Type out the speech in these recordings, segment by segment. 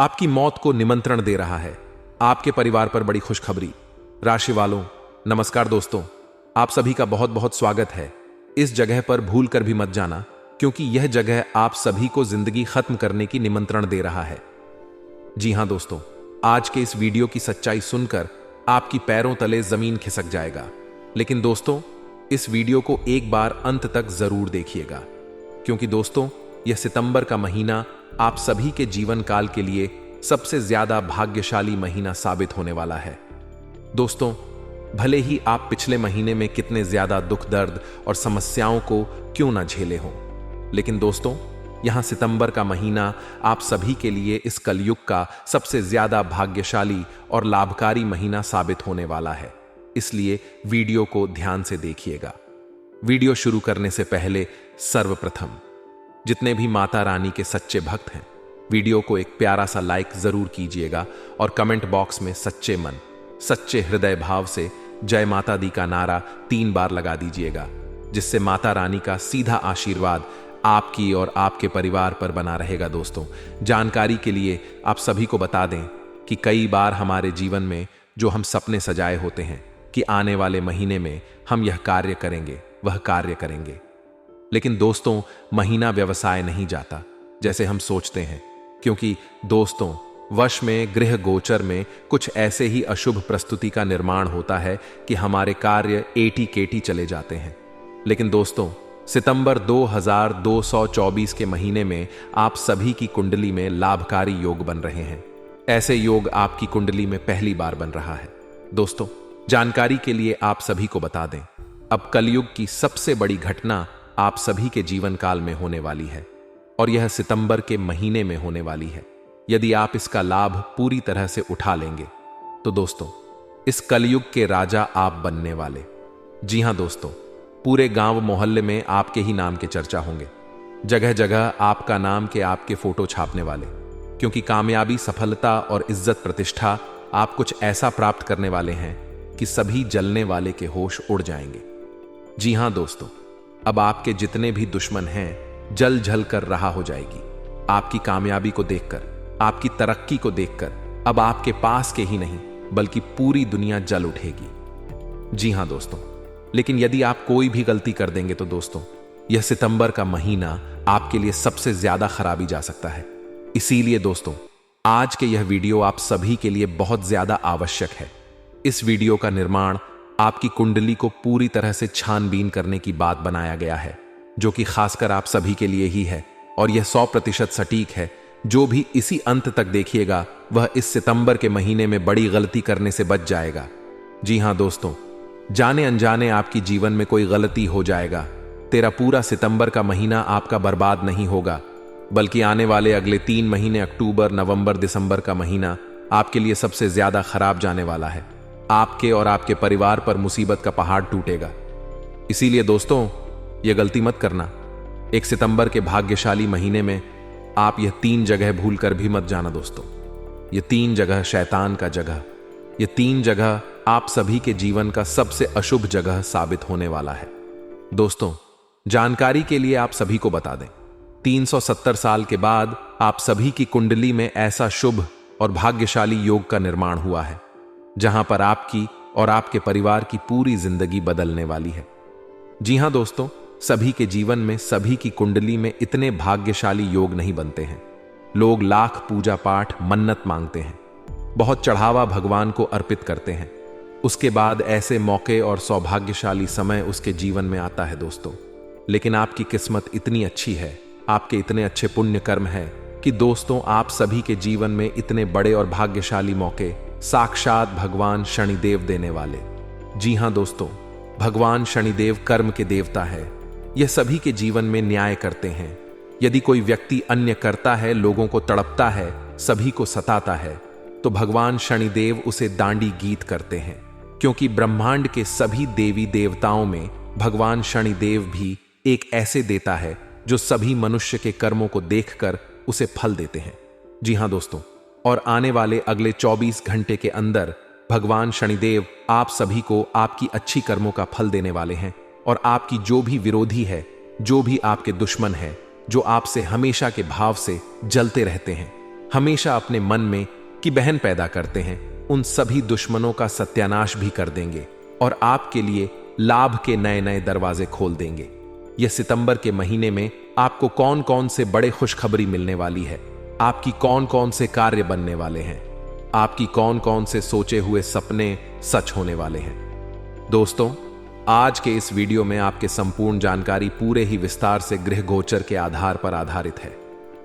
आपकी मौत को निमंत्रण दे रहा है। आपके परिवार पर बड़ी खुशखबरी। राशि वालों, नमस्कार दोस्तों, आप सभी का बहुत बहुत स्वागत है। इस जगह पर भूल कर भी मत जाना, क्योंकि यह जगह आप सभी को जिंदगी खत्म करने की निमंत्रण दे रहा है। जी हां दोस्तों, आज के इस वीडियो की सच्चाई सुनकर आपकी पैरों तले जमीन खिसक जाएगा। लेकिन दोस्तों, इस वीडियो को एक बार अंत तक जरूर देखिएगा, क्योंकि दोस्तों यह सितंबर का महीना आप सभी के जीवन काल के लिए सबसे ज्यादा भाग्यशाली महीना साबित होने वाला है। दोस्तों, भले ही आप पिछले महीने में कितने ज्यादा दुख दर्द और समस्याओं को क्यों ना झेले हों, लेकिन दोस्तों यहां सितंबर का महीना आप सभी के लिए इस कलयुग का सबसे ज्यादा भाग्यशाली और लाभकारी महीना साबित होने वाला है। इसलिए वीडियो को ध्यान से देखिएगा। वीडियो शुरू करने से पहले सर्वप्रथम जितने भी माता रानी के सच्चे भक्त हैं, वीडियो को एक प्यारा सा लाइक जरूर कीजिएगा और कमेंट बॉक्स में सच्चे मन, सच्चे हृदय भाव से जय माता दी का नारा 3 बार लगा दीजिएगा, जिससे माता रानी का सीधा आशीर्वाद आपकी और आपके परिवार पर बना रहेगा। दोस्तों, जानकारी के लिए आप सभी को बता दें कि कई बार हमारे जीवन में जो हम सपने सजाए होते हैं कि आने वाले महीने में हम यह कार्य करेंगे, वह कार्य करेंगे, लेकिन दोस्तों महीना व्यवसाय नहीं जाता जैसे हम सोचते हैं, क्योंकि दोस्तों वर्ष में गृह गोचर में कुछ ऐसे ही अशुभ प्रस्तुति का निर्माण होता है कि हमारे कार्य एटी केटी चले जाते हैं। लेकिन दोस्तों सितंबर 2224 के महीने में आप सभी की कुंडली में लाभकारी योग बन रहे हैं। ऐसे योग आपकी कुंडली में पहली बार बन रहा है। दोस्तों, जानकारी के लिए आप सभी को बता दें, अब कलयुग की सबसे बड़ी घटना आप सभी के जीवन काल में होने वाली है, और यह सितंबर के महीने में होने वाली है। यदि आप इसका लाभ पूरी तरह से उठा लेंगे तो दोस्तों इस कलयुग के राजा आप बनने वाले। जी हां दोस्तों, पूरे गांव मोहल्ले में आपके ही नाम के चर्चा होंगे। जगह जगह आपका नाम के आपके फोटो छापने वाले, क्योंकि कामयाबी, सफलता और इज्जत प्रतिष्ठा आप कुछ ऐसा प्राप्त करने वाले हैं कि सभी जलने वाले के होश उड़ जाएंगे। जी हां दोस्तों, अब आपके जितने भी दुश्मन हैं जल झल कर रहा हो जाएगी। आपकी कामयाबी को देखकर, आपकी तरक्की को देखकर अब आपके पास के ही नहीं बल्कि पूरी दुनिया जल उठेगी। जी हां दोस्तों, लेकिन यदि आप कोई भी गलती कर देंगे तो दोस्तों यह सितंबर का महीना आपके लिए सबसे ज्यादा खराबी जा सकता है। इसीलिए दोस्तों आज के यह वीडियो आप सभी के लिए बहुत ज्यादा आवश्यक है। इस वीडियो का निर्माण आपकी कुंडली को पूरी तरह से छानबीन करने की बात बनाया गया है, जो कि खासकर आप सभी के लिए ही है, और यह 100% सटीक है। जो भी इसी अंत तक देखिएगा वह इस सितंबर के महीने में बड़ी गलती करने से बच जाएगा। जी हां दोस्तों, जाने अनजाने आपकी जीवन में कोई गलती हो जाएगा, तेरा पूरा सितंबर का महीना आपका बर्बाद नहीं होगा, बल्कि आने वाले अगले 3 महीने अक्टूबर, नवंबर, दिसंबर का महीना आपके लिए सबसे ज्यादा खराब जाने वाला है। आपके और आपके परिवार पर मुसीबत का पहाड़ टूटेगा। इसीलिए दोस्तों यह गलती मत करना। 1 सितंबर के भाग्यशाली महीने में आप यह 3 जगह भूल कर भी मत जाना। दोस्तों ये 3 जगह शैतान का जगह, ये 3 जगह आप सभी के जीवन का सबसे अशुभ जगह साबित होने वाला है। दोस्तों जानकारी के लिए आप सभी को बता दें, 370 साल के बाद आप सभी की कुंडली में ऐसा शुभ और भाग्यशाली योग का निर्माण हुआ है, जहां पर आपकी और आपके परिवार की पूरी जिंदगी बदलने वाली है। जी हां दोस्तों, सभी के जीवन में, सभी की कुंडली में इतने भाग्यशाली योग नहीं बनते हैं। लोग लाख पूजा पाठ, मन्नत मांगते हैं, बहुत चढ़ावा भगवान को अर्पित करते हैं। उसके बाद ऐसे मौके और सौभाग्यशाली समय उसके जीवन में आता है दोस्तों। लेकिन आपकी किस्मत इतनी अच्छी है, आपके इतने अच्छे पुण्य कर्म है कि दोस्तों आप सभी के जीवन में इतने बड़े और भाग्यशाली मौके साक्षात भगवान शनिदेव देने वाले। जी हां दोस्तों, भगवान शनिदेव कर्म के देवता है। यह सभी के जीवन में न्याय करते हैं। यदि कोई व्यक्ति अन्य करता है, लोगों को तड़पता है, सभी को सताता है, तो भगवान शनिदेव उसे दांडी गीत करते हैं, क्योंकि ब्रह्मांड के सभी देवी देवताओं में भगवान शनिदेव भी एक ऐसे देता है जो सभी मनुष्य के कर्मों को देखकर उसे फल देते हैं। जी हां दोस्तों, और आने वाले अगले 24 घंटे के अंदर भगवान शनिदेव आप सभी को आपकी अच्छी कर्मों का फल देने वाले हैं, और आपकी जो भी विरोधी है, जो भी आपके दुश्मन है, जो आपसे हमेशा के भाव से जलते रहते हैं, हमेशा अपने मन में कि बहन पैदा करते हैं, उन सभी दुश्मनों का सत्यानाश भी कर देंगे और आपके लिए लाभ के नए नए दरवाजे खोल देंगे। यह सितंबर के महीने में आपको कौन कौन से बड़े खुशखबरी मिलने वाली है, आपकी कौन कौन से कार्य बनने वाले हैं, आपकी कौन कौन से सोचे हुए सपने सच होने वाले हैं। दोस्तों, आज के इस वीडियो में आपके संपूर्ण जानकारी पूरे ही विस्तार से गृह गोचर के आधार पर आधारित है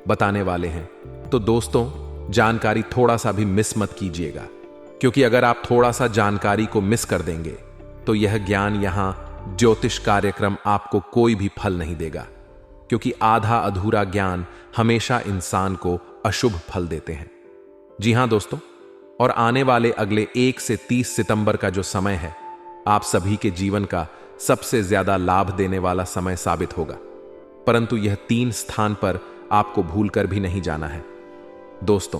बताने वाले हैं। तो दोस्तों, जानकारी थोड़ा सा भी मिस मत कीजिएगा, क्योंकि अगर आप थोड़ा सा जानकारी को मिस कर देंगे तो यह ज्ञान यहां ज्योतिष कार्यक्रम आपको कोई भी फल नहीं देगा, क्योंकि आधा अधूरा ज्ञान हमेशा इंसान को अशुभ फल देते हैं। जी हां दोस्तों, और आने वाले अगले 1 से 30 सितंबर का जो समय है, आप सभी के जीवन का सबसे ज्यादा लाभ देने वाला समय साबित होगा। परंतु यह 3 स्थान पर आपको भूलकर भी नहीं जाना है। दोस्तों,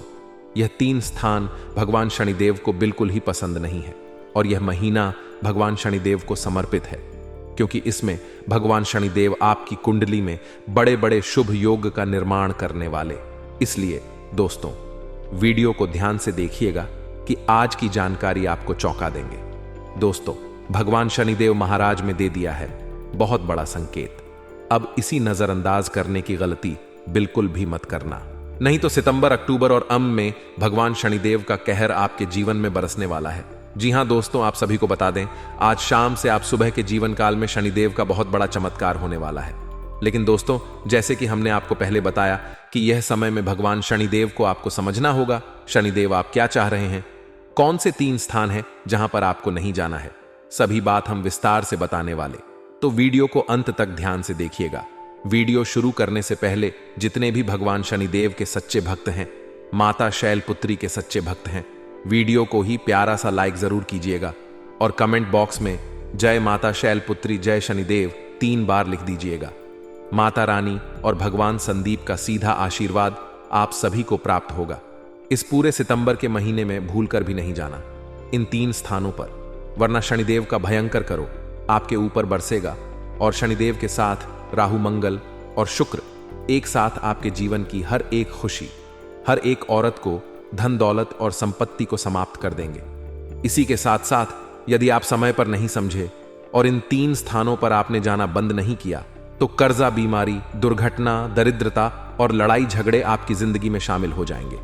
यह 3 स्थान भगवान शनिदेव को बिल्कुल ही पसंद नहीं है और यह महीना भगवान शनिदेव को समर्पित है, क्योंकि इसमें भगवान शनिदेव आपकी कुंडली में बड़े बड़े शुभ योग का निर्माण करने वाले। इसलिए दोस्तों, वीडियो को ध्यान से देखिएगा कि आज की जानकारी आपको चौंका देंगे। दोस्तों, भगवान शनिदेव महाराज में दे दिया है बहुत बड़ा संकेत। अब इसी नजरअंदाज करने की गलती बिल्कुल भी मत करना, नहीं तो सितंबर, अक्टूबर और अम में भगवान शनिदेव का कहर आपके जीवन में बरसने वाला है। जी हां दोस्तों, आप सभी को बता दें, आज शाम से आप सुबह के जीवन काल में शनिदेव का बहुत बड़ा चमत्कार होने वाला है। लेकिन दोस्तों, जैसे कि हमने आपको पहले बताया कि यह समय में भगवान शनिदेव को आपको समझना होगा, शनिदेव आप क्या चाह रहे हैं, कौन से 3 स्थान हैं जहां पर आपको नहीं जाना है, सभी बात हम विस्तार से बताने वाले। तो वीडियो को अंत तक ध्यान से देखिएगा। वीडियो शुरू करने से पहले जितने भी भगवान शनिदेव के सच्चे भक्त हैं, माता शैलपुत्री के सच्चे भक्त हैं, वीडियो को ही प्यारा सा लाइक जरूर कीजिएगा और कमेंट बॉक्स में जय माता शैलपुत्री जय शनिदेव 3 बार लिख दीजिएगा। माता रानी और भगवान संदीप का सीधा आशीर्वाद आप सभी को प्राप्त होगा। इस पूरे सितंबर के महीने में भूलकर भी नहीं जाना इन 3 स्थानों पर, वरना शनिदेव का भयंकर करो आपके ऊपर बरसेगा और शनिदेव के साथ राहु, मंगल और शुक्र एक साथ आपके जीवन की हर एक खुशी, हर एक औरत को धन दौलत और संपत्ति को समाप्त कर देंगे। इसी के साथ साथ यदि आप समय पर नहीं समझे और इन 3 स्थानों पर आपने जाना बंद नहीं किया तो कर्जा, बीमारी, दुर्घटना, दरिद्रता और लड़ाई झगड़े आपकी जिंदगी में शामिल हो जाएंगे।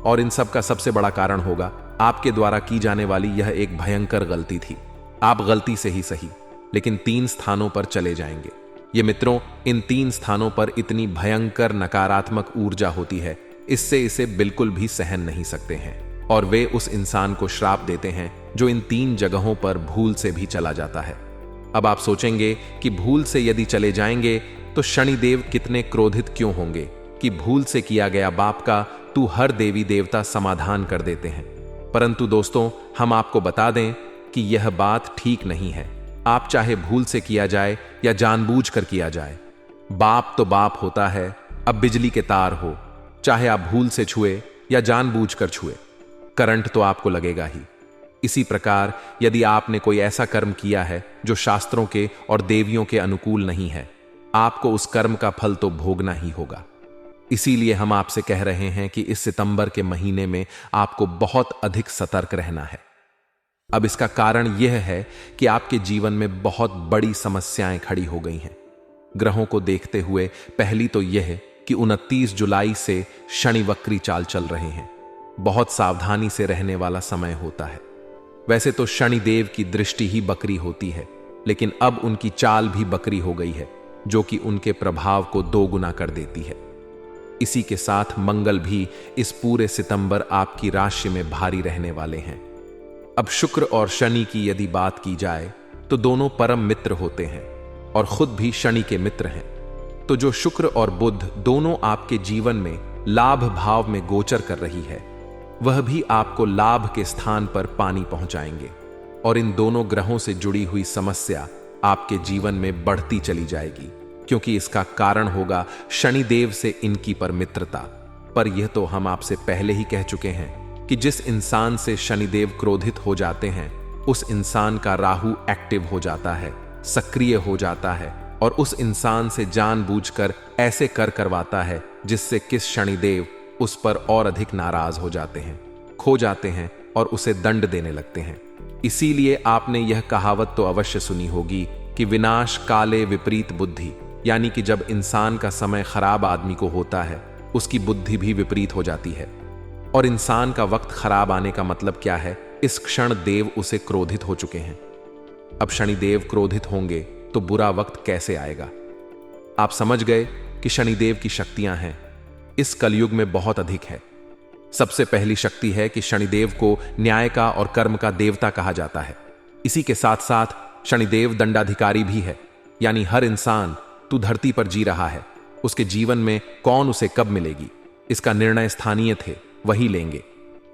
और इन सब का सबसे बड़ा कारण होगा आपके द्वारा की जाने वाली यह एक भयंकर गलती थी। आप गलती से ही सही, लेकिन 3 स्थानों पर चले जाएंगे। ये मित्रों, इन 3 स्थानों पर इतनी भयंकर नकारात्मक ऊर्जा होती है, इससे इसे बिल्कुल भी सहन नहीं सकते हैं और वे उस इंसान को श्राप देते हैं जो इन 3 जगहों पर भूल से भी चला जाता है। अब आप सोचेंगे कि भूल से यदि चले जाएंगे तो शनिदेव कितने क्रोधित क्यों होंगे कि भूल से किया गया पाप का तू हर देवी देवता समाधान कर देते हैं। परंतु दोस्तों, हम आपको बता दें कि यह बात ठीक नहीं है। आप चाहे भूल से किया जाए या जानबूझकर किया जाए, बाप तो बाप होता है। अब बिजली के तार हो, चाहे आप भूल से छुए या जानबूझकर छुए, करंट तो आपको लगेगा ही। इसी प्रकार यदि आपने कोई ऐसा कर्म किया है जो शास्त्रों के और देवियों के अनुकूल नहीं है, आपको उस कर्म का फल तो भोगना ही होगा। इसीलिए हम आपसे कह रहे हैं कि इस सितंबर के महीने में आपको बहुत अधिक सतर्क रहना है। अब इसका कारण यह है कि आपके जीवन में बहुत बड़ी समस्याएं खड़ी हो गई हैं। ग्रहों को देखते हुए पहली तो यह कि 29 जुलाई से शनि वक्री चाल चल रहे हैं। बहुत सावधानी से रहने वाला समय होता है। वैसे तो शनि देव की दृष्टि ही बकरी होती है, लेकिन अब उनकी चाल भी बकरी हो गई है, जो कि उनके प्रभाव को 2 गुना कर देती है। इसी के साथ मंगल भी इस पूरे सितंबर आपकी राशि में भारी रहने वाले हैं। अब शुक्र और शनि की यदि बात की जाए तो दोनों परम मित्र होते हैं और खुद भी शनि के मित्र हैं। तो जो शुक्र और बुध दोनों आपके जीवन में लाभ भाव में गोचर कर रही है, वह भी आपको लाभ के स्थान पर पानी पहुंचाएंगे और इन दोनों ग्रहों से जुड़ी हुई समस्या आपके जीवन में बढ़ती चली जाएगी, क्योंकि इसका कारण होगा शनिदेव से इनकी पर मित्रता। पर यह तो हम आपसे पहले ही कह चुके हैं कि जिस इंसान से शनिदेव क्रोधित हो जाते हैं, उस इंसान का राहु एक्टिव हो जाता है, सक्रिय हो जाता है और उस इंसान से जानबूझकर ऐसे कर करवाता है जिससे किस शनिदेव उस पर और अधिक नाराज हो जाते हैं, खो जाते हैं और उसे दंड देने लगते हैं। इसीलिए आपने यह कहावत तो अवश्य सुनी होगी कि विनाश काले विपरीत बुद्धि, यानी कि जब इंसान का समय खराब आदमी को होता है, उसकी बुद्धि भी विपरीत हो जाती है। और इंसान का वक्त खराब आने का मतलब क्या है? इस क्षण देव उसे क्रोधित हो चुके हैं। अब शनिदेव क्रोधित होंगे तो बुरा वक्त कैसे आएगा? आप समझ गए कि शनिदेव की शक्तियां हैं, इस कलयुग में बहुत अधिक है। सबसे पहली शक्ति है कि शनिदेव को न्याय का और कर्म का देवता कहा जाता है। इसी के साथ साथ शनिदेव दंडाधिकारी भी है, यानी हर इंसान तू धरती पर जी रहा है, उसके जीवन में कौन उसे कब मिलेगी, इसका निर्णय स्थानीय थे, वही लेंगे।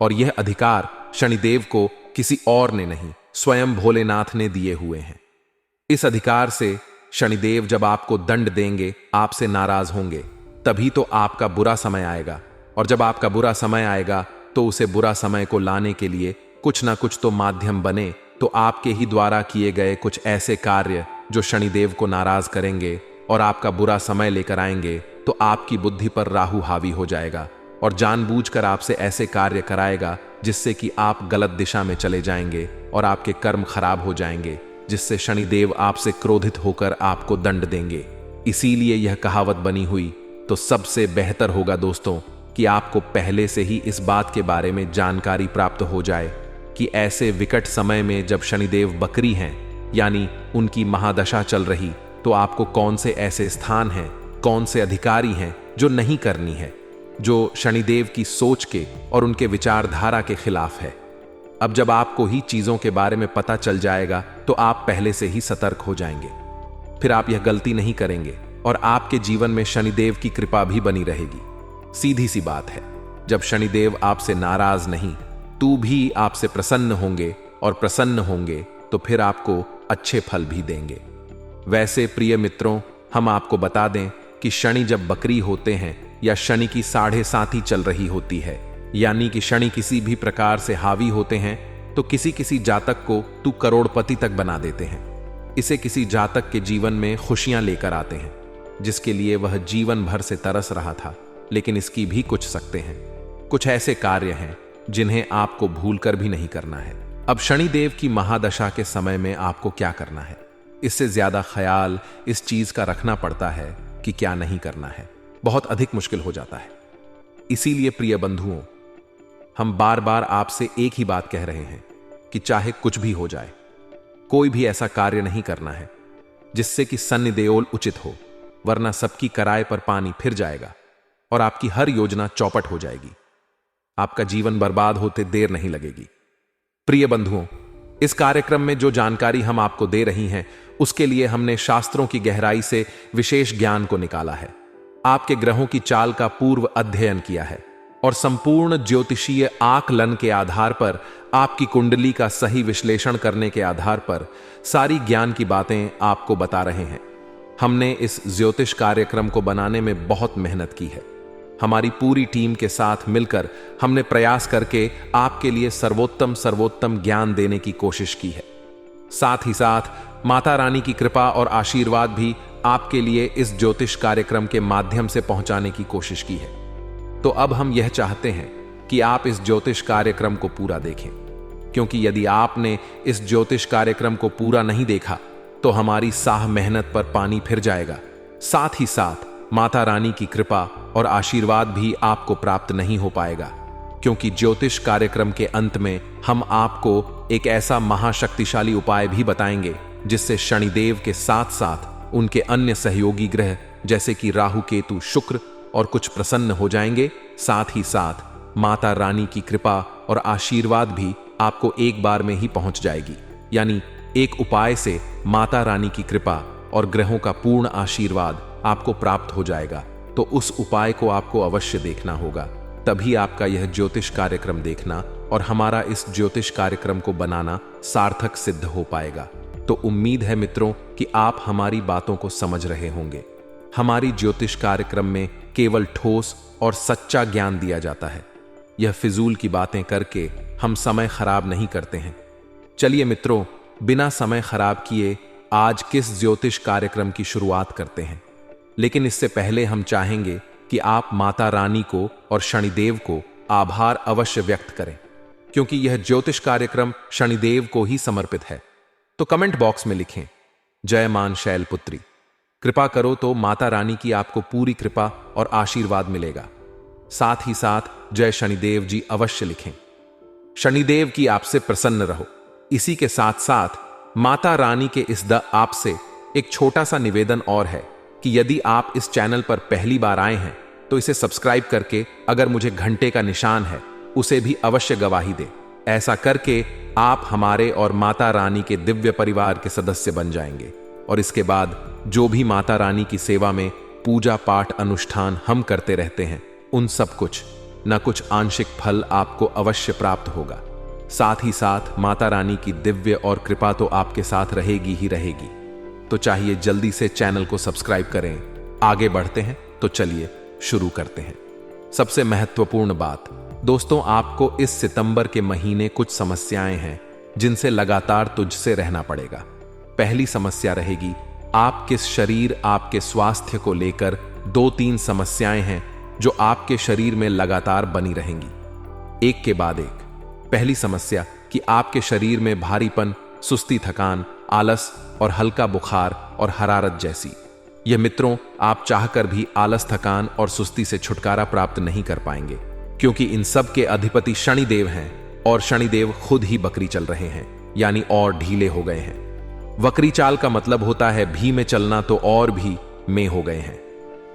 और यह अधिकार शनिदेव को किसी और ने नहीं, स्वयं भोलेनाथ ने दिए हुए हैं। इस अधिकार से शनिदेव जब आपको दंड देंगे, आपसे नाराज होंगे, तभी तो आपका बुरा समय आएगा। और जब आपका बुरा समय आएगा तो उसे बुरा समय को लाने के लिए कुछ ना कुछ तो माध्यम बने, तो आपके ही द्वारा किए गए कुछ ऐसे कार्य जो शनिदेव को नाराज करेंगे और आपका बुरा समय लेकर आएंगे, तो आपकी बुद्धि पर राहु हावी हो जाएगा और जानबूझकर आपसे ऐसे कार्य कराएगा जिससे कि आप गलत दिशा में चले जाएंगे और आपके कर्म खराब हो जाएंगे, जिससे शनिदेव आपसे क्रोधित होकर आपको दंड देंगे। इसीलिए यह कहावत बनी हुई। तो सबसे बेहतर होगा दोस्तों कि आपको पहले से ही इस बात के बारे में जानकारी प्राप्त हो जाए कि ऐसे विकट समय में जब शनिदेव बकरी हैं, यानी उनकी महादशा चल रही, तो आपको कौन से ऐसे स्थान हैं, कौन से अधिकारी हैं जो नहीं करनी है, जो शनिदेव की सोच के और उनके विचारधारा के खिलाफ है। अब जब आपको ही चीजों के बारे में पता चल जाएगा तो आप पहले से ही सतर्क हो जाएंगे, फिर आप यह गलती नहीं करेंगे और आपके जीवन में शनिदेव की कृपा भी बनी रहेगी। सीधी सी बात है, जब शनिदेव आपसे नाराज नहीं, तू भी आपसे प्रसन्न होंगे और प्रसन्न होंगे तो फिर आपको अच्छे फल भी देंगे। वैसे प्रिय मित्रों, हम आपको बता दें कि शनि जब बकरी होते हैं या शनि की 7.5 चल रही होती है, यानी कि शनि किसी भी प्रकार से हावी होते हैं, तो किसी किसी जातक को तू करोड़पति तक बना देते हैं। इसे किसी जातक के जीवन में खुशियां लेकर आते हैं, जिसके लिए वह जीवन भर से तरस रहा था, लेकिन इसकी भी कुछ सकते हैं। कुछ ऐसे कार्य हैं जिन्हें आपको भूलकर भी नहीं करना है। अब शनिदेव की महादशा के समय में आपको क्या करना है, इससे ज्यादा ख्याल इस चीज का रखना पड़ता है कि क्या नहीं करना है, बहुत अधिक मुश्किल हो जाता है। इसीलिए प्रिय बंधुओं, हम बार बार आपसे एक ही बात कह रहे हैं कि चाहे कुछ भी हो जाए, कोई भी ऐसा कार्य नहीं करना है जिससे कि सन्न देओल उचित हो, वरना सबकी कराए पर पानी फिर जाएगा और आपकी हर योजना चौपट हो जाएगी। आपका जीवन बर्बाद होते देर नहीं लगेगी। प्रिय बंधुओं, इस कार्यक्रम में जो जानकारी हम आपको दे रही हैं, उसके लिए हमने शास्त्रों की गहराई से विशेष ज्ञान को निकाला है, आपके ग्रहों की चाल का पूर्व अध्ययन किया है और संपूर्ण ज्योतिषीय आकलन के आधार पर, आपकी कुंडली का सही विश्लेषण करने के आधार पर सारी ज्ञान की बातें आपको बता रहे हैं। हमने इस ज्योतिष कार्यक्रम को बनाने में बहुत मेहनत की है। हमारी पूरी टीम के साथ मिलकर हमने प्रयास करके आपके लिए सर्वोत्तम ज्ञान देने की कोशिश की है। साथ ही साथ माता रानी की कृपा और आशीर्वाद भी आपके लिए इस ज्योतिष कार्यक्रम के माध्यम से पहुंचाने की कोशिश की है। तो अब हम यह चाहते हैं कि आप इस ज्योतिष कार्यक्रम को पूरा देखें, क्योंकि यदि आपने इस ज्योतिष कार्यक्रम को पूरा नहीं देखा तो हमारी साह मेहनत पर पानी फिर जाएगा। साथ ही साथ माता रानी की कृपा और आशीर्वाद भी आपको प्राप्त नहीं हो पाएगा, क्योंकि ज्योतिष कार्यक्रम के अंत में हम आपको एक ऐसा महाशक्तिशाली उपाय भी बताएंगे जिससे शनिदेव के साथ साथ उनके अन्य सहयोगी ग्रह जैसे कि राहु, केतु, शुक्र और कुछ प्रसन्न हो जाएंगे। साथ ही साथ माता रानी की कृपा और आशीर्वाद भी आपको एक बार में ही पहुंच जाएगी, यानी एक उपाय से माता रानी की कृपा और ग्रहों का पूर्ण आशीर्वाद आपको प्राप्त हो जाएगा। तो उस उपाय को आपको अवश्य देखना होगा, तभी आपका यह ज्योतिष कार्यक्रम देखना और हमारा इस ज्योतिष कार्यक्रम को बनाना सार्थक सिद्ध हो पाएगा। तो उम्मीद है मित्रों कि आप हमारी बातों को समझ रहे होंगे। हमारी ज्योतिष कार्यक्रम में केवल ठोस और सच्चा ज्ञान दिया जाता है। यह फिजूल की बातें करके हम समय खराब नहीं करते हैं। चलिए मित्रों, बिना समय खराब किए आज किस ज्योतिष कार्यक्रम की शुरुआत करते हैं। लेकिन इससे पहले हम चाहेंगे कि आप माता रानी को और शनिदेव को आभार अवश्य व्यक्त करें, क्योंकि यह ज्योतिष कार्यक्रम शनिदेव को ही समर्पित है। तो कमेंट बॉक्स में लिखें, जय मान शैलपुत्री। कृपा करो तो माता रानी की आपको पूरी कृपा और आशीर्वाद मिलेगा। साथ ही साथ जय शनिदेव जी अवश्य लिखें। शनिदेव की आपसे प्रसन्न रहो। इसी के साथ साथ माता रानी के आपसे एक छोटा सा निवेदन और है कि यदि आप इस चैनल पर पहली बार आए हैं तो इसे सब्सक्राइब करके अगर मुझे घंटे का निशान है उसे भी अवश्य गवाही दे। ऐसा करके आप हमारे और माता रानी के दिव्य परिवार के सदस्य बन जाएंगे और इसके बाद जो भी माता रानी की सेवा में पूजा पाठ अनुष्ठान हम करते रहते हैं उन सब कुछ न कुछ आंशिक फल आपको अवश्य प्राप्त होगा। साथ ही साथ माता रानी की दिव्य और कृपा तो आपके साथ रहेगी ही रहेगी। तो चाहिए जल्दी से चैनल को सब्सक्राइब करें। आगे बढ़ते हैं तो चलिए शुरू करते हैं। सबसे महत्वपूर्ण बात दोस्तों, आपको इस सितंबर के महीने कुछ समस्याएं हैं जिनसे लगातार तुझसे रहना पड़ेगा। पहली समस्या रहेगी आपके शरीर आपके स्वास्थ्य को लेकर 2-3 समस्याएं हैं जो आपके शरीर में लगातार बनी रहेंगी, एक के बाद एक। पहली समस्या कि आपके शरीर में भारीपन, सुस्ती, थकान, आलस और हल्का बुखार और हरारत जैसी। यह मित्रों, आप चाहकर भी आलस, थकान और सुस्ती से छुटकारा प्राप्त नहीं कर पाएंगे, क्योंकि इन सब के अधिपति शनिदेव हैं और शनिदेव खुद ही बकरी चल रहे हैं, यानी और ढीले हो गए हैं। वक्री चाल का मतलब होता है भी में चलना, तो और भी में हो गए हैं।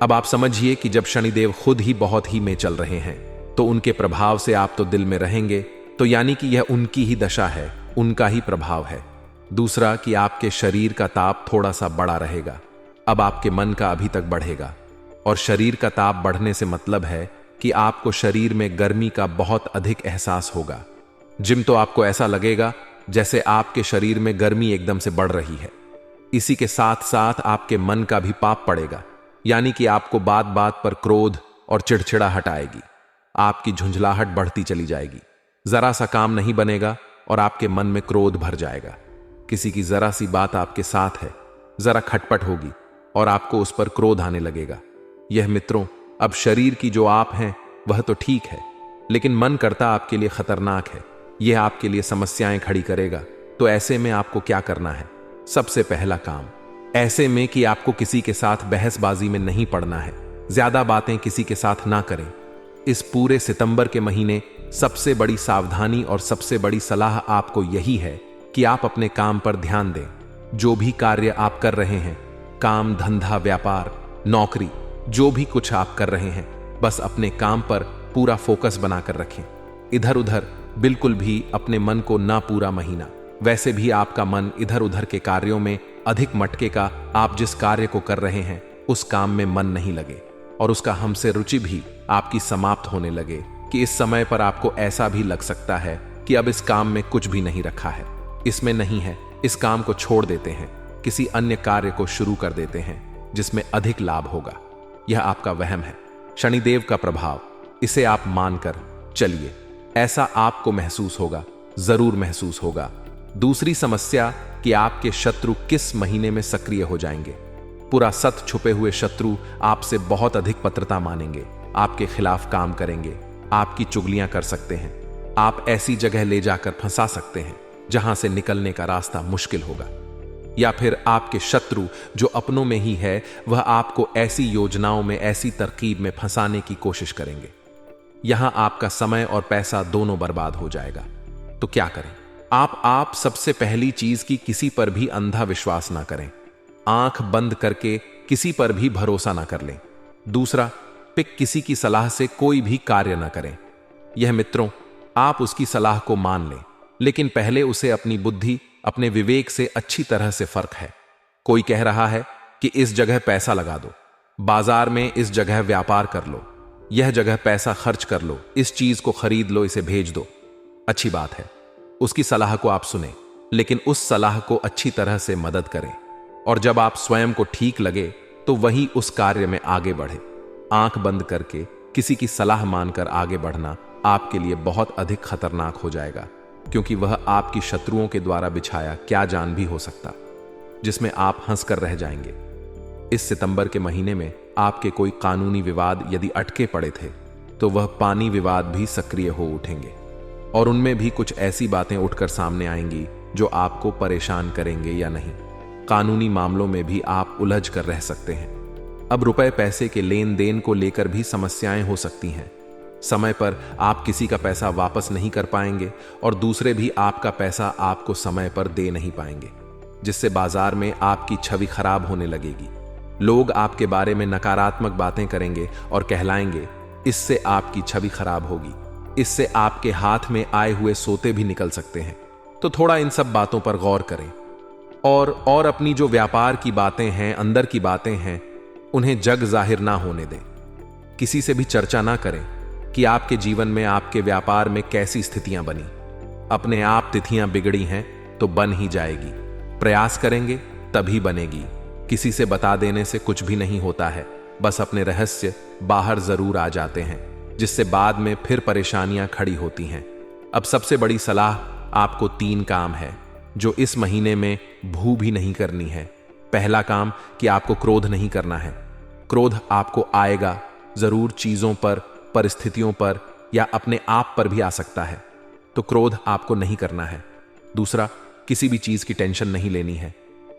अब आप समझिए कि जब शनिदेव खुद ही बहुत ही में चल रहे हैं तो उनके प्रभाव से आप तो दिल में रहेंगे, तो यानी कि यह उनकी ही दशा है, उनका ही प्रभाव है। दूसरा कि आपके शरीर का ताप थोड़ा सा बढ़ा रहेगा। अब आपके मन का अभी तक बढ़ेगा, और शरीर का ताप बढ़ने से मतलब है कि आपको शरीर में गर्मी का बहुत अधिक एहसास होगा। जिम तो आपको ऐसा लगेगा जैसे आपके शरीर में गर्मी एकदम से बढ़ रही है। इसी के साथ साथ आपके मन का भी पाप पड़ेगा, यानी कि आपको बात बात पर क्रोध और चिड़चिड़ाहट आएगी। आपकी झुंझलाहट बढ़ती चली जाएगी, जरा सा काम नहीं बनेगा और आपके मन में क्रोध भर जाएगा। किसी की जरा सी बात आपके साथ है, जरा खटपट होगी और आपको उस पर क्रोध आने लगेगा। यह मित्रों, अब शरीर की जो आप हैं वह तो ठीक है, लेकिन मन करता आपके लिए खतरनाक है। यह आपके लिए समस्याएं खड़ी करेगा। तो ऐसे में आपको क्या करना है? सबसे पहला काम ऐसे में कि आपको किसी के साथ बहसबाजी में नहीं पड़ना है। ज्यादा बातें किसी के साथ ना करें। इस पूरे सितंबर के महीने सबसे बड़ी सावधानी और सबसे बड़ी सलाह आपको यही है कि आप अपने काम पर ध्यान दें। जो भी कार्य आप कर रहे हैं, काम, धंधा, व्यापार, नौकरी, जो भी कुछ आप कर रहे हैं, बस अपने काम पर पूरा फोकस बनाकर रखें। इधर उधर बिल्कुल भी अपने मन को ना पूरा महीना। वैसे भी आपका मन इधर उधर के कार्यों में अधिक मटके का। आप जिस कार्य को कर रहे हैं उस काम में मन नहीं लगे और उसका हमसे रुचि भी आपकी समाप्त होने लगे कि इस समय पर आपको ऐसा भी लग सकता है कि अब इस काम में कुछ भी नहीं रखा है, इसमें नहीं है, इस काम को छोड़ देते हैं, किसी अन्य कार्य को शुरू कर देते हैं जिसमें अधिक लाभ होगा। यह आपका वहम है, शनिदेव का प्रभाव। इसे आप मानकर चलिए, ऐसा आपको महसूस होगा, जरूर महसूस होगा। दूसरी समस्या कि आपके शत्रु किस महीने में सक्रिय हो जाएंगे। पूरा सत छुपे हुए शत्रु आपसे बहुत अधिक पत्रता मानेंगे, आपके खिलाफ काम करेंगे, आपकी चुगलियां कर सकते हैं, आप ऐसी जगह ले जाकर फंसा सकते हैं जहां से निकलने का रास्ता मुश्किल होगा। या फिर आपके शत्रु जो अपनों में ही है वह आपको ऐसी योजनाओं में, ऐसी तरकीब में फंसाने की कोशिश करेंगे। यहां आपका समय और पैसा दोनों बर्बाद हो जाएगा। तो क्या करें? आप सबसे पहली चीज की किसी पर भी अंधा विश्वास ना करें। आंख बंद करके किसी पर भी भरोसा ना कर लें। दूसरा, पिक किसी की सलाह से कोई भी कार्य ना करें। यह मित्रों, आप उसकी सलाह को मान लें, लेकिन पहले उसे अपनी बुद्धि, अपने विवेक से अच्छी तरह से फर्क है। कोई कह रहा है कि इस जगह पैसा लगा दो, बाजार में इस जगह व्यापार कर लो, यह जगह पैसा खर्च कर लो, इस चीज को खरीद लो, इसे भेज दो। अच्छी बात है, उसकी सलाह को आप सुने, लेकिन उस सलाह को अच्छी तरह से मदद करें और जब आप स्वयं को ठीक लगे तो वही उस कार्य में आगे बढ़े। आंख बंद करके किसी की सलाह मानकर आगे बढ़ना आपके लिए बहुत अधिक खतरनाक हो जाएगा, क्योंकि वह आपकी शत्रुओं के द्वारा बिछाया क्या जान भी हो सकता, जिसमें आप हंसकर रह जाएंगे। इस सितंबर के महीने में आपके कोई कानूनी विवाद यदि अटके पड़े थे तो वह पानी विवाद भी सक्रिय हो उठेंगे और उनमें भी कुछ ऐसी बातें उठकर सामने आएंगी जो आपको परेशान करेंगे या नहीं। कानूनी मामलों में भी आप उलझ कर रह सकते हैं। अब रुपए पैसे के लेन देन को लेकर भी समस्याएं हो सकती हैं। समय पर आप किसी का पैसा वापस नहीं कर पाएंगे और दूसरे भी आपका पैसा आपको समय पर दे नहीं पाएंगे, जिससे बाजार में आपकी छवि खराब होने लगेगी। लोग आपके बारे में नकारात्मक बातें करेंगे और कहलाएंगे, इससे आपकी छवि खराब होगी, इससे आपके हाथ में आए हुए सोते भी निकल सकते हैं। तो थोड़ा इन सब बातों पर गौर करें और अपनी जो व्यापार की बातें हैं, अंदर की बातें हैं, उन्हें जग जाहिर ना होने दें। किसी से भी चर्चा ना करें कि आपके जीवन में, आपके व्यापार में कैसी स्थितियां बनी। अपने आप तिथियां बिगड़ी हैं तो बन ही जाएगी। प्रयास करेंगे तभी बनेगी। किसी से बता देने से कुछ भी नहीं होता है, बस अपने रहस्य बाहर जरूर आ जाते हैं, जिससे बाद में फिर परेशानियां खड़ी होती हैं। अब सबसे बड़ी सलाह, आपको 3 काम है जो इस महीने में भू भी नहीं करनी है। पहला काम कि आपको क्रोध नहीं करना है। क्रोध आपको आएगा जरूर, चीजों पर, परिस्थितियों पर या अपने आप पर भी आ सकता है, तो क्रोध आपको नहीं करना है। दूसरा, किसी भी चीज की टेंशन नहीं लेनी है।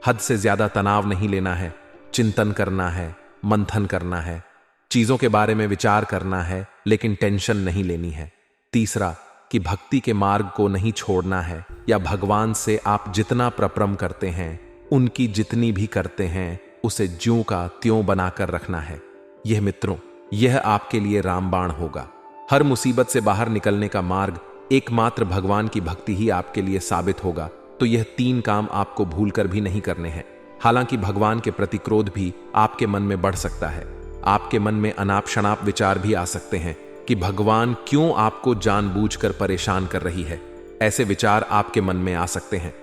हद से ज्यादा तनाव नहीं लेना है। चिंतन करना है, मंथन करना है, चीजों के बारे में विचार करना है, लेकिन टेंशन नहीं लेनी है। तीसरा, कि भक्ति के मार्ग को नहीं छोड़ना है, या भगवान से आप जितना प्रपरम करते हैं, उनकी जितनी भी करते हैं, उसे ज्यों का त्यों बनाकर रखना है। यह मित्रों, यह आपके लिए रामबाण होगा। हर मुसीबत से बाहर निकलने का मार्ग एकमात्र भगवान की भक्ति ही आपके लिए साबित होगा। तो यह 3 काम आपको भूलकर भी नहीं करने हैं। हालांकि भगवान के प्रति क्रोध भी आपके मन में बढ़ सकता है। आपके मन में अनाप शनाप विचार भी आ सकते हैं कि भगवान क्यों आपको जानबूझकर परेशान कर रही है। ऐसे विचार आपके मन में आ सकते हैं।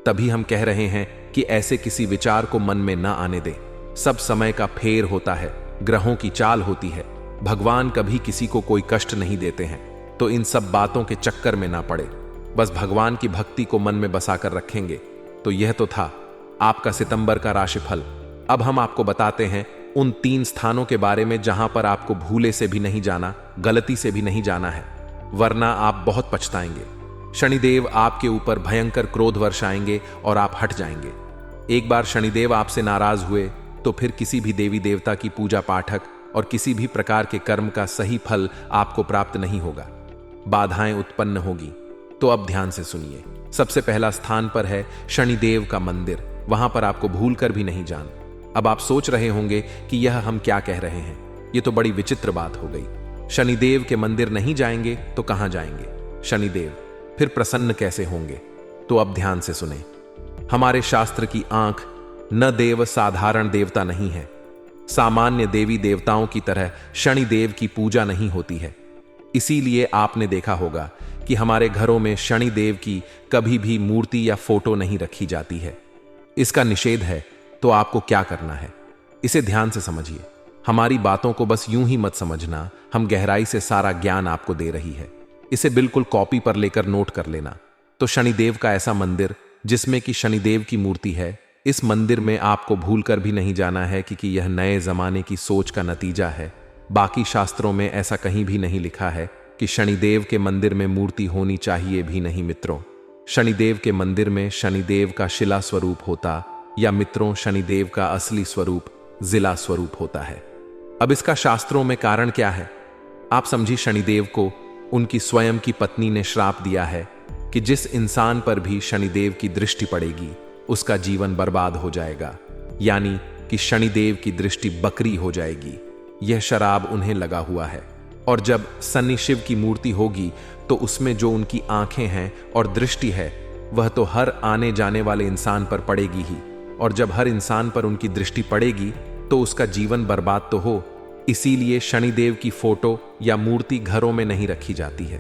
तभी हम कह रहे हैं कि ऐसे किसी विचार को मन में ना आने दें। सब समय का फेर होता है, ग्रहों की चाल होती है। भगवान कभी किसी को कोई कष्ट नहीं देते हैं, तो इन सब बातों के चक्कर में ना पड़े। बस भगवान की भक्ति को मन में बसाकर रखेंगे। तो यह तो था आपका सितंबर का राशिफल। अब हम आपको बताते हैं उन 3 स्थानों के बारे में जहां पर आपको भूले से भी नहीं जाना, गलती से भी नहीं जाना है, वरना आप बहुत पछताएंगे। शनिदेव आपके ऊपर भयंकर क्रोध वर्षाएंगे और आप हट जाएंगे। एक बार शनिदेव आपसे नाराज हुए तो फिर किसी भी देवी देवता की पूजा पाठक और किसी भी प्रकार के कर्म का सही फल आपको प्राप्त नहीं होगा। बाधाएं उत्पन्न होगी। तो अब ध्यान से सुनिए। सबसे पहला स्थान पर है शनिदेव का मंदिर। वहां पर आपको भूल कर भी नहीं जाना। अब आप सोच रहे होंगे कि यह हम क्या कह रहे हैं, ये तो बड़ी विचित्र बात हो गई। शनिदेव के मंदिर नहीं जाएंगे तो कहां जाएंगे? शनिदेव फिर प्रसन्न कैसे होंगे? तो अब ध्यान से सुने। हमारे शास्त्र की आंख न देव साधारण देवता नहीं है। सामान्य देवी देवताओं की तरह शनिदेव की पूजा नहीं होती है। इसीलिए आपने देखा होगा कि हमारे घरों में शनिदेव की कभी भी मूर्ति या फोटो नहीं रखी जाती है। इसका निषेध है। तो आपको क्या करना है, इसे ध्यान से समझिए। हमारी बातों को बस यूं ही मत समझना, हम गहराई से सारा ज्ञान आपको दे रही है। इसे बिल्कुल कॉपी पर लेकर नोट कर लेना। तो शनिदेव का ऐसा मंदिर जिसमें कि शनिदेव की मूर्ति है, इस मंदिर में आपको भूलकर भी नहीं जाना है कि यह नए जमाने की सोच का नतीजा है। बाकी शास्त्रों में ऐसा कहीं भी नहीं लिखा है कि शनिदेव के मंदिर में मूर्ति होनी चाहिए भी नहीं मित्रों। शनिदेव के मंदिर में शनिदेव का शिला स्वरूप होता, या मित्रों शनिदेव का असली स्वरूप जिला स्वरूप होता है। अब इसका शास्त्रों में कारण क्या है? आप समझिए, शनिदेव को उनकी स्वयं की पत्नी ने श्राप दिया है कि जिस इंसान पर भी शनिदेव की दृष्टि पड़ेगी उसका जीवन बर्बाद हो जाएगा, यानी कि शनिदेव की दृष्टि बकरी हो जाएगी। यह शराब उन्हें लगा हुआ है। और जब शनि शिव की मूर्ति होगी तो उसमें जो उनकी आंखें हैं और दृष्टि है, वह तो हर आने जाने वाले इंसान पर पड़ेगी ही। और जब हर इंसान पर उनकी दृष्टि पड़ेगी तो उसका जीवन बर्बाद तो हो। इसीलिए शनिदेव की फोटो या मूर्ति घरों में नहीं रखी जाती है।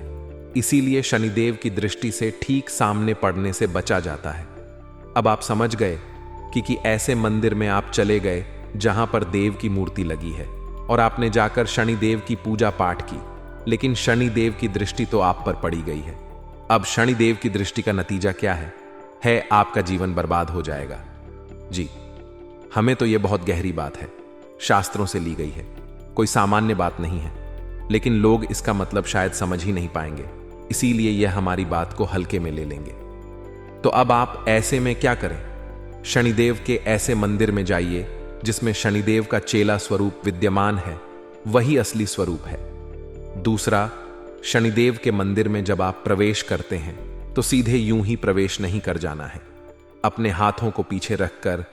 इसीलिए शनिदेव की दृष्टि से ठीक सामने पड़ने से बचा जाता है। अब आप समझ गए कि ऐसे मंदिर में आप चले गए जहां पर देव की मूर्ति लगी है और आपने जाकर शनिदेव की पूजा पाठ की, लेकिन शनिदेव की दृष्टि तो आप पर पड़ी गई है। अब शनिदेव की दृष्टि का नतीजा क्या है आपका जीवन बर्बाद हो जाएगा। जी, हमें तो यह बहुत गहरी बात है। शास्त्रों से ली गई है, कोई सामान्य बात नहीं है। लेकिन लोग इसका मतलब शायद समझ ही नहीं पाएंगे, इसीलिए यह हमारी बात को हल्के में ले लेंगे। तो अब आप ऐसे में क्या करें? शनिदेव के ऐसे मंदिर में जाइए जिसमें शनिदेव का चेला स्वरूप विद्यमान है, वही असली स्वरूप है। दूसरा, शनिदेव के मंदिर में जब आप प्रवेश करते हैं तो सीधे यूं ही प्रवेश नहीं कर जाना है। अपने हाथों को पीछे रखकर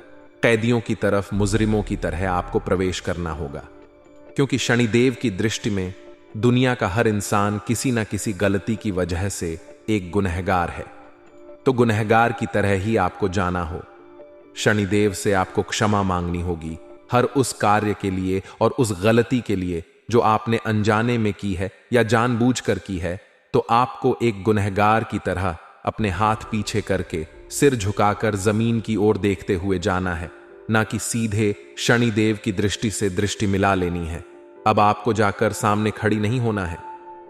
कैदियों की तरफ मुजरिमों की तरह आपको प्रवेश करना होगा, क्योंकि शनिदेव की दृष्टि में दुनिया का हर इंसान किसी न किसी गलती की वजह से एक गुनहगार है। तो गुनहगार की तरह ही आपको जाना हो। शनिदेव से आपको क्षमा मांगनी होगी हर उस कार्य के लिए और उस गलती के लिए जो आपने अनजाने में की है या जानबूझकर की है। तो आपको एक गुनहगार की तरह अपने हाथ पीछे करके सिर झुकाकर जमीन की ओर देखते हुए जाना है, ना कि सीधे शनिदेव की दृष्टि से दृष्टि मिला लेनी है। अब आपको जाकर सामने खड़ी नहीं होना है।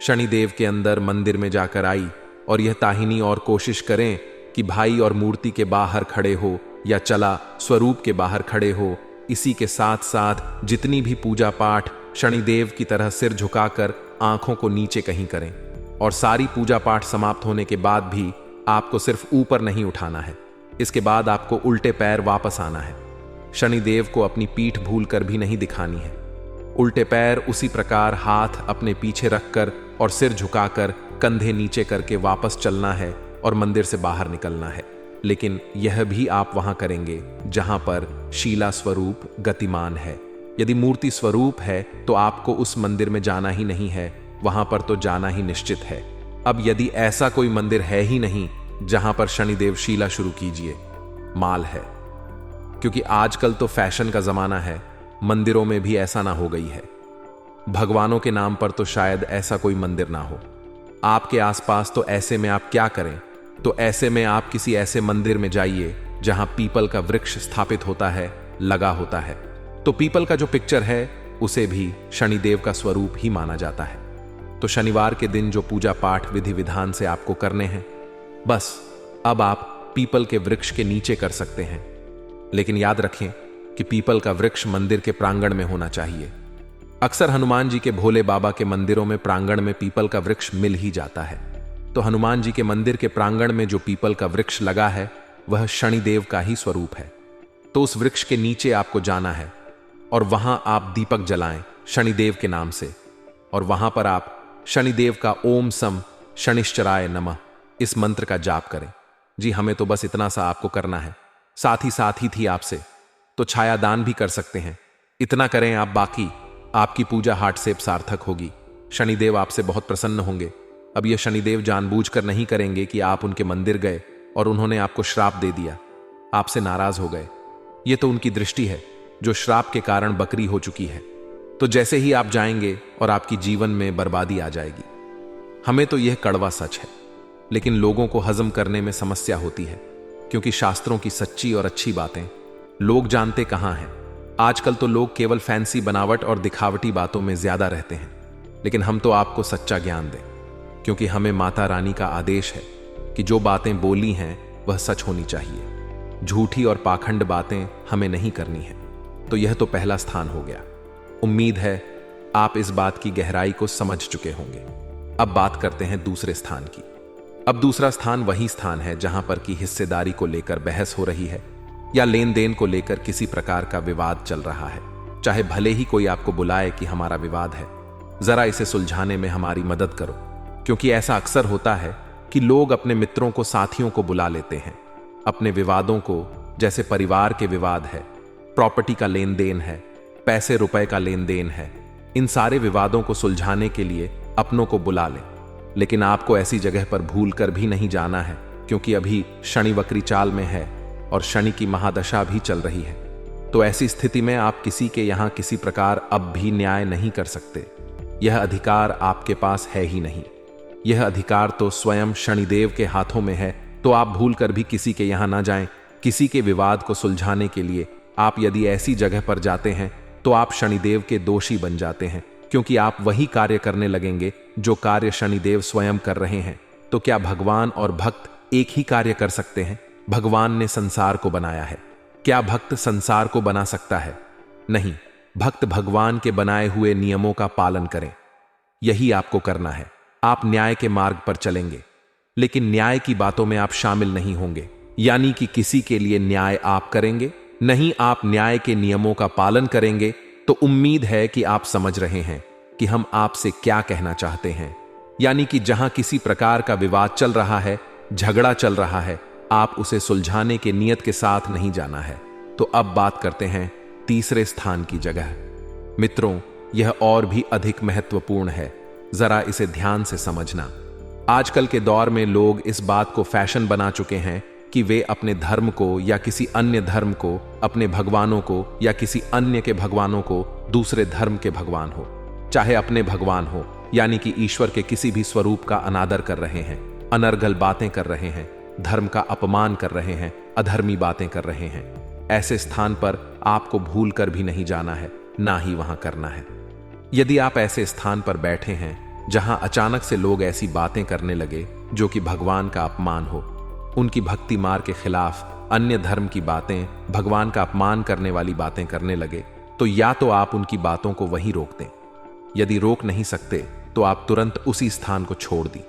शनिदेव के अंदर मंदिर में जाकर आई और यह ताहिनी और कोशिश करें कि भाई और मूर्ति के बाहर खड़े हो या चला स्वरूप के बाहर खड़े हो। इसी के साथ साथ जितनी भी पूजा पाठ शनिदेव की तरह सिर झुकाकर आंखों को नीचे कहीं करें, और सारी पूजा पाठ समाप्त होने के बाद भी आपको सिर्फ ऊपर नहीं उठाना है। इसके बाद आपको उल्टे पैर वापस आना है। शनिदेव को अपनी पीठ भूलकर भी नहीं दिखानी है। उल्टे पैर उसी प्रकार हाथ अपने पीछे रखकर और सिर झुकाकर कंधे नीचे करके वापस चलना है और मंदिर से बाहर निकलना है। लेकिन यह भी आप वहां करेंगे जहां पर शीला स्वरूप गतिमान है। यदि मूर्ति स्वरूप है तो आपको उस मंदिर में जाना ही नहीं है, वहां पर तो जाना ही निश्चित है। अब यदि ऐसा कोई मंदिर है ही नहीं जहां पर शनिदेव शीला शुरू कीजिए, माल है। क्योंकि आजकल तो फैशन का जमाना है, मंदिरों में भी ऐसा ना हो गई है। भगवानों के नाम पर तो शायद ऐसा कोई मंदिर ना हो आपके आसपास। तो ऐसे में आप क्या करें? तो ऐसे में आप किसी ऐसे मंदिर में जाइए जहां पीपल का वृक्ष स्थापित होता है, लगा होता है। तो पीपल का जो पिक्चर है उसे भी शनिदेव का स्वरूप ही माना जाता है। तो शनिवार के दिन जो पूजा पाठ विधि विधान से आपको करने हैं, बस अब आप पीपल के वृक्ष के नीचे कर सकते हैं। लेकिन याद रखें कि पीपल का वृक्ष मंदिर के प्रांगण में होना चाहिए। अक्सर हनुमान जी के भोले बाबा के मंदिरों में प्रांगण में पीपल का वृक्ष मिल ही जाता है। तो हनुमान जी के मंदिर के प्रांगण में जो पीपल का वृक्ष लगा है वह शनिदेव का ही स्वरूप है। तो उस वृक्ष के नीचे आपको जाना है और वहां आप दीपक जलाएं शनिदेव के नाम से, और वहां पर आप शनिदेव का ओम सम शनिश्चराय नमः इस मंत्र का जाप करें। जी हमें तो बस इतना सा आपको करना है। साथ ही थी आपसे तो छाया दान भी कर सकते हैं। इतना करें आप, बाकी आपकी पूजा हाट से सार्थक होगी। शनिदेव आपसे बहुत प्रसन्न होंगे। अब यह शनिदेव जानबूझकर नहीं करेंगे कि आप उनके मंदिर गए और उन्होंने आपको श्राप दे दिया, आपसे नाराज हो गए। यह तो उनकी दृष्टि है जो श्राप के कारण बकरी हो चुकी है। तो जैसे ही आप जाएंगे और आपकी जीवन में बर्बादी आ जाएगी। हमें तो यह कड़वा सच है, लेकिन लोगों को हजम करने में समस्या होती है, क्योंकि शास्त्रों की सच्ची और अच्छी बातें लोग जानते कहां हैं। आजकल तो लोग केवल फैंसी बनावट और दिखावटी बातों में ज्यादा रहते हैं। लेकिन हम तो आपको सच्चा ज्ञान दें, क्योंकि हमें माता रानी का आदेश है कि जो बातें बोली हैं वह सच होनी चाहिए। झूठी और पाखंड बातें हमें नहीं करनी है। तो यह तो पहला स्थान हो गया। उम्मीद है आप इस बात की गहराई को समझ चुके होंगे। अब बात करते हैं दूसरे स्थान की। अब दूसरा स्थान वही स्थान है जहां पर की हिस्सेदारी को लेकर बहस हो रही है या लेन देन को लेकर किसी प्रकार का विवाद चल रहा है। चाहे भले ही कोई आपको बुलाए कि हमारा विवाद है, जरा इसे सुलझाने में हमारी मदद करो। क्योंकि ऐसा अक्सर होता है कि लोग अपने मित्रों को, साथियों को बुला लेते हैं अपने विवादों को, जैसे परिवार के विवाद है, प्रॉपर्टी का लेन देन है, पैसे रुपए का लेन देन है। इन सारे विवादों को सुलझाने के लिए अपनों को बुला लें। लेकिन आपको ऐसी जगह पर भूल कर भी नहीं जाना है, क्योंकि अभी शनि वक्री चाल में है और शनि की महादशा भी चल रही है। तो ऐसी स्थिति में आप किसी के यहां किसी प्रकार अब भी न्याय नहीं कर सकते। यह अधिकार आपके पास है ही नहीं। यह अधिकार तो स्वयं शनिदेव के हाथों में है। तो आप भूल कर भी किसी के यहां ना जाएं। किसी के विवाद को सुलझाने के लिए आप यदि ऐसी जगह पर जाते हैं तो आप शनिदेव के दोषी बन जाते हैं, क्योंकि आप वही कार्य करने लगेंगे जो कार्य शनिदेव स्वयं कर रहे हैं। तो क्या भगवान और भक्त एक ही कार्य कर सकते हैं? भगवान ने संसार को बनाया है, क्या भक्त संसार को बना सकता है? नहीं। भक्त भगवान के बनाए हुए नियमों का पालन करें। यही आपको करना है। आप न्याय के मार्ग पर चलेंगे, लेकिन न्याय की बातों में आप शामिल नहीं होंगे, यानी कि किसी के लिए न्याय आप करेंगे नहीं, आप न्याय के नियमों का पालन करेंगे। तो उम्मीद है कि आप समझ रहे हैं कि हम आपसे क्या कहना चाहते हैं। यानी कि जहां किसी प्रकार का विवाद चल रहा है, झगड़ा चल रहा है, आप उसे सुलझाने के नियत के साथ नहीं जाना है। तो अब बात करते हैं तीसरे स्थान की जगह। मित्रों, यह और भी अधिक महत्वपूर्ण है, जरा इसे ध्यान से समझना। आजकल के दौर में लोग इस बात को फैशन बना चुके हैं कि वे अपने धर्म को या किसी अन्य धर्म को, अपने भगवानों को या किसी अन्य के भगवानों को दूसरे धर्म के भगवान हो, चाहे अपने भगवान हो, यानी कि ईश्वर के किसी भी स्वरूप का अनादर कर रहे हैं, अनर्गल बातें कर रहे हैं, धर्म का अपमान कर रहे हैं, अधर्मी बातें कर रहे हैं। ऐसे स्थान पर आपको भूल कर भी नहीं जाना है, ना ही वहां करना है। यदि आप ऐसे स्थान पर बैठे हैं जहां अचानक से लोग ऐसी बातें करने लगे जो कि भगवान का अपमान हो, उनकी भक्ति मार्ग के खिलाफ अन्य धर्म की बातें, भगवान का अपमान करने वाली बातें करने लगे, तो या तो आप उनकी बातों को वहीं रोक दें। यदि रोक नहीं सकते तो आप तुरंत उसी स्थान को छोड़ दें।